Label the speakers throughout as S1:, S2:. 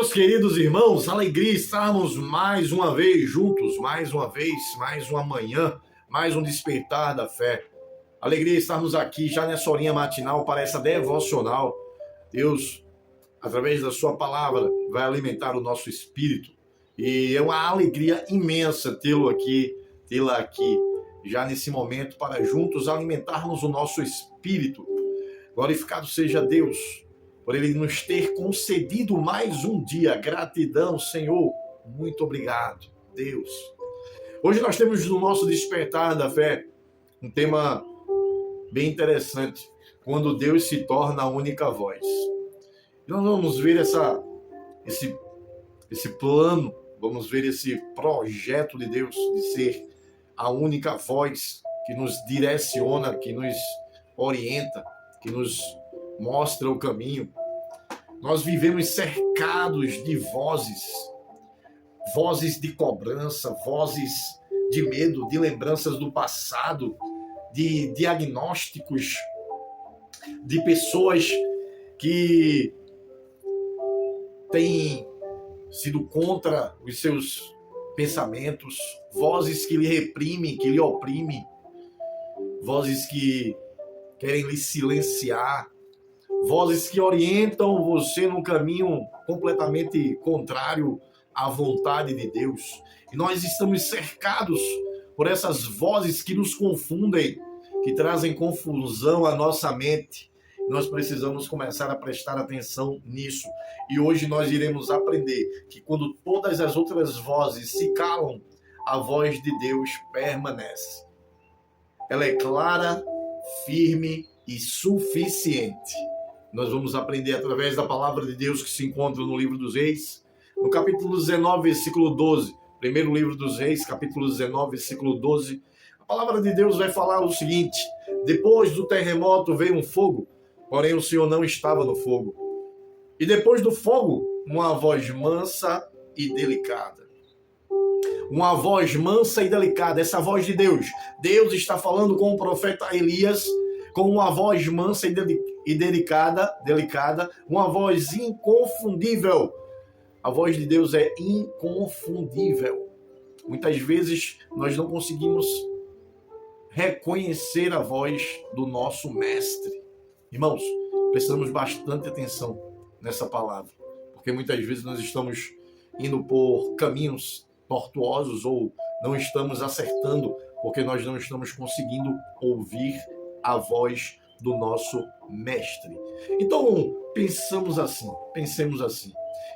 S1: Meus queridos irmãos, alegria estarmos mais uma vez juntos, mais uma vez, mais uma manhã, mais um despertar da fé. Alegria estarmos aqui já nessa horinha matinal para essa devocional. Deus, através da sua palavra, vai alimentar o nosso espírito. E é uma alegria imensa tê-la aqui, já nesse momento, para juntos alimentarmos o nosso espírito. Glorificado seja Deus, por Ele nos ter concedido mais um dia. Gratidão, Senhor. Muito obrigado, Deus. Hoje nós temos no nosso despertar da fé um tema bem interessante, quando Deus se torna a única voz. Nós vamos ver esse plano, vamos ver esse projeto de Deus de ser a única voz que nos direciona, que nos orienta, que nos mostra o caminho. Nós vivemos cercados de vozes de cobrança, vozes de medo, de lembranças do passado, de diagnósticos, de pessoas que têm sido contra os seus pensamentos, vozes que lhe reprimem, que lhe oprimem, vozes que querem lhe silenciar, vozes que orientam você num caminho completamente contrário à vontade de Deus. E nós estamos cercados por essas vozes que nos confundem, que trazem confusão à nossa mente. Nós precisamos começar a prestar atenção nisso. E hoje nós iremos aprender que quando todas as outras vozes se calam, a voz de Deus permanece. Ela é clara, firme e suficiente. Nós vamos aprender através da palavra de Deus que se encontra no livro dos Reis, no capítulo 19, versículo 12. Primeiro livro dos Reis, capítulo 19, versículo 12. A palavra de Deus vai falar o seguinte: depois do terremoto veio um fogo, porém o Senhor não estava no fogo. E depois do fogo, uma voz mansa e delicada. Uma voz mansa e delicada, essa voz de Deus. Deus está falando com o profeta Elias, com uma voz mansa e delicada, uma voz inconfundível. A voz de Deus é inconfundível. Muitas vezes nós não conseguimos reconhecer a voz do nosso mestre. Irmãos, prestamos bastante atenção nessa palavra, porque muitas vezes nós estamos indo por caminhos tortuosos ou não estamos acertando, porque nós não estamos conseguindo ouvir a voz do nosso mestre. Então, pensemos assim.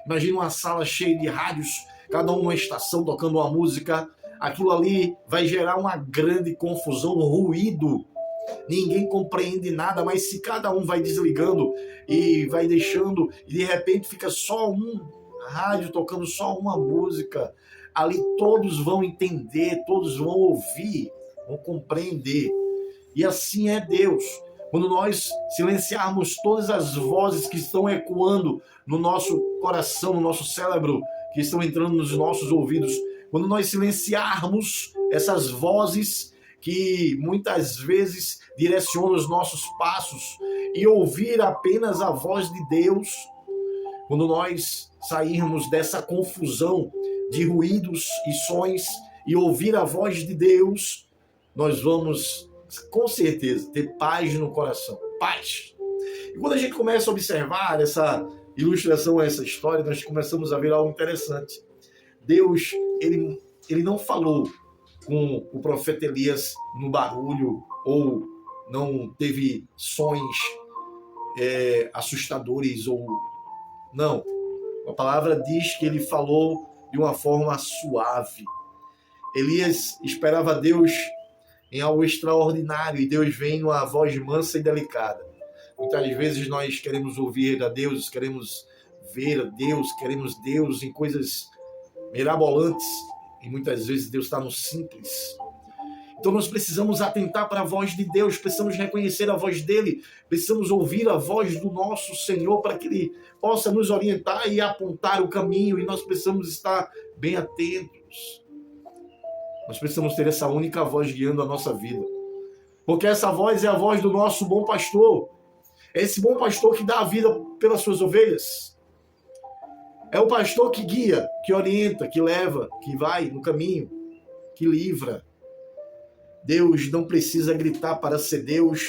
S1: Imagina uma sala cheia de rádios, cada uma estação tocando uma música. Aquilo ali vai gerar uma grande confusão, ruído. Ninguém compreende nada, mas se cada um vai desligando e vai deixando, e de repente fica só um rádio tocando só uma música, ali todos vão entender, todos vão ouvir, vão compreender. E assim é Deus. Quando nós silenciarmos todas as vozes que estão ecoando no nosso coração, no nosso cérebro, que estão entrando nos nossos ouvidos, quando nós silenciarmos essas vozes que muitas vezes direcionam os nossos passos e ouvir apenas a voz de Deus, quando nós sairmos dessa confusão de ruídos e sons e ouvir a voz de Deus, nós vamos com certeza ter paz no coração, paz. E quando a gente começa a observar essa ilustração, essa história, nós começamos a ver algo interessante. Deus, ele não falou com o profeta Elias no barulho, ou não teve sons assustadores, ou não. A palavra diz que ele falou de uma forma suave. Elias esperava Deus em algo extraordinário, e Deus vem numa voz mansa e delicada. Muitas vezes nós queremos ouvir a Deus, queremos ver a Deus, queremos Deus em coisas mirabolantes, e muitas vezes Deus está no simples. Então nós precisamos atentar para a voz de Deus, precisamos reconhecer a voz dele, precisamos ouvir a voz do nosso Senhor para que ele possa nos orientar e apontar o caminho, e nós precisamos estar bem atentos. Nós precisamos ter essa única voz guiando a nossa vida. Porque essa voz é a voz do nosso bom pastor. É esse bom pastor que dá a vida pelas suas ovelhas. É o pastor que guia, que orienta, que leva, que vai no caminho, que livra. Deus não precisa gritar para ser Deus.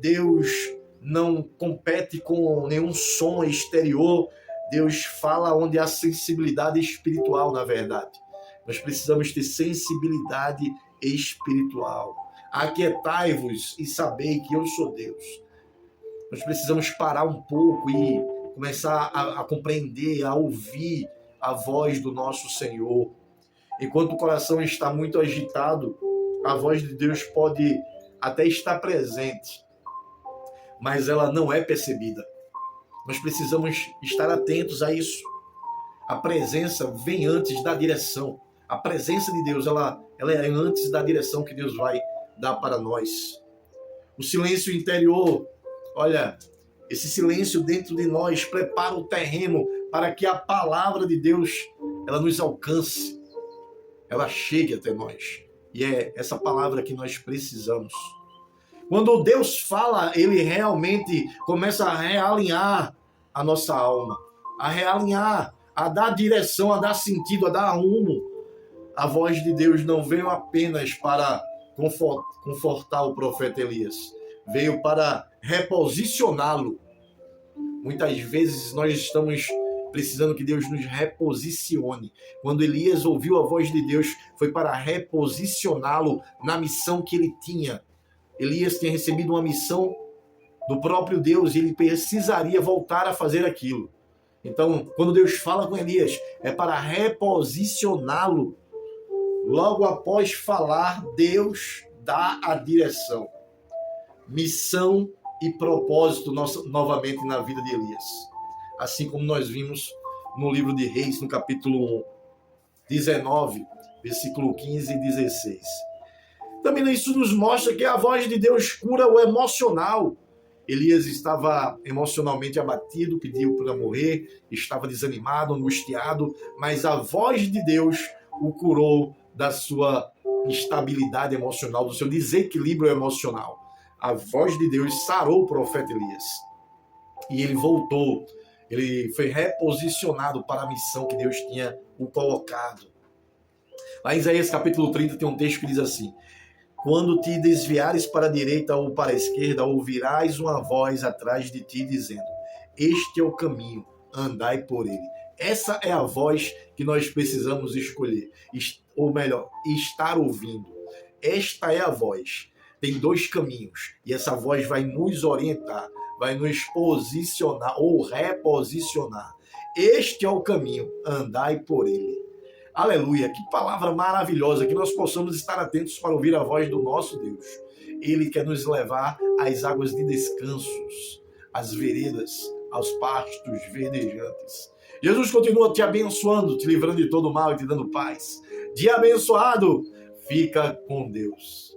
S1: Deus não compete com nenhum som exterior. Deus fala onde há sensibilidade espiritual, na verdade. Nós precisamos ter sensibilidade espiritual. Aquietai-vos e sabei que eu sou Deus. Nós precisamos parar um pouco e começar a compreender, a ouvir a voz do nosso Senhor. Enquanto o coração está muito agitado, a voz de Deus pode até estar presente, mas ela não é percebida. Nós precisamos estar atentos a isso. A presença vem antes da direção. A presença de Deus, ela é antes da direção que Deus vai dar para nós. O silêncio interior, olha, esse silêncio dentro de nós prepara o terreno para que a palavra de Deus, ela nos alcance, ela chegue até nós. E é essa palavra que nós precisamos. Quando Deus fala, Ele realmente começa a realinhar a nossa alma, a realinhar, a dar direção, a dar sentido, a dar rumo. A voz de Deus não veio apenas para confortar o profeta Elias, veio para reposicioná-lo. Muitas vezes nós estamos precisando que Deus nos reposicione. Quando Elias ouviu a voz de Deus, foi para reposicioná-lo na missão que ele tinha. Elias tinha recebido uma missão do próprio Deus e ele precisaria voltar a fazer aquilo. Então, quando Deus fala com Elias, é para reposicioná-lo. Logo após falar, Deus dá a direção. Missão e propósito novamente na vida de Elias. Assim como nós vimos no livro de Reis, no capítulo 19, versículo 15 e 16. Também isso nos mostra que a voz de Deus cura o emocional. Elias estava emocionalmente abatido, pediu para morrer, estava desanimado, angustiado, mas a voz de Deus o curou da sua instabilidade emocional, do seu desequilíbrio emocional. A voz de Deus sarou o profeta Elias. E ele voltou, ele foi reposicionado para a missão que Deus tinha o colocado. Lá em Isaías capítulo 30 tem um texto que diz assim: quando te desviares para a direita ou para a esquerda, ouvirás uma voz atrás de ti dizendo: este é o caminho, andai por ele. Essa é a voz que nós precisamos escolher, ou melhor, estar ouvindo. Esta é a voz. Tem dois caminhos e essa voz vai nos orientar, vai nos posicionar ou reposicionar. Este é o caminho, andai por ele. Aleluia, que palavra maravilhosa, que nós possamos estar atentos para ouvir a voz do nosso Deus. Ele quer nos levar às águas de descansos, às veredas, aos pastos verdejantes. Jesus continua te abençoando, te livrando de todo mal e te dando paz. Dia abençoado, fica com Deus.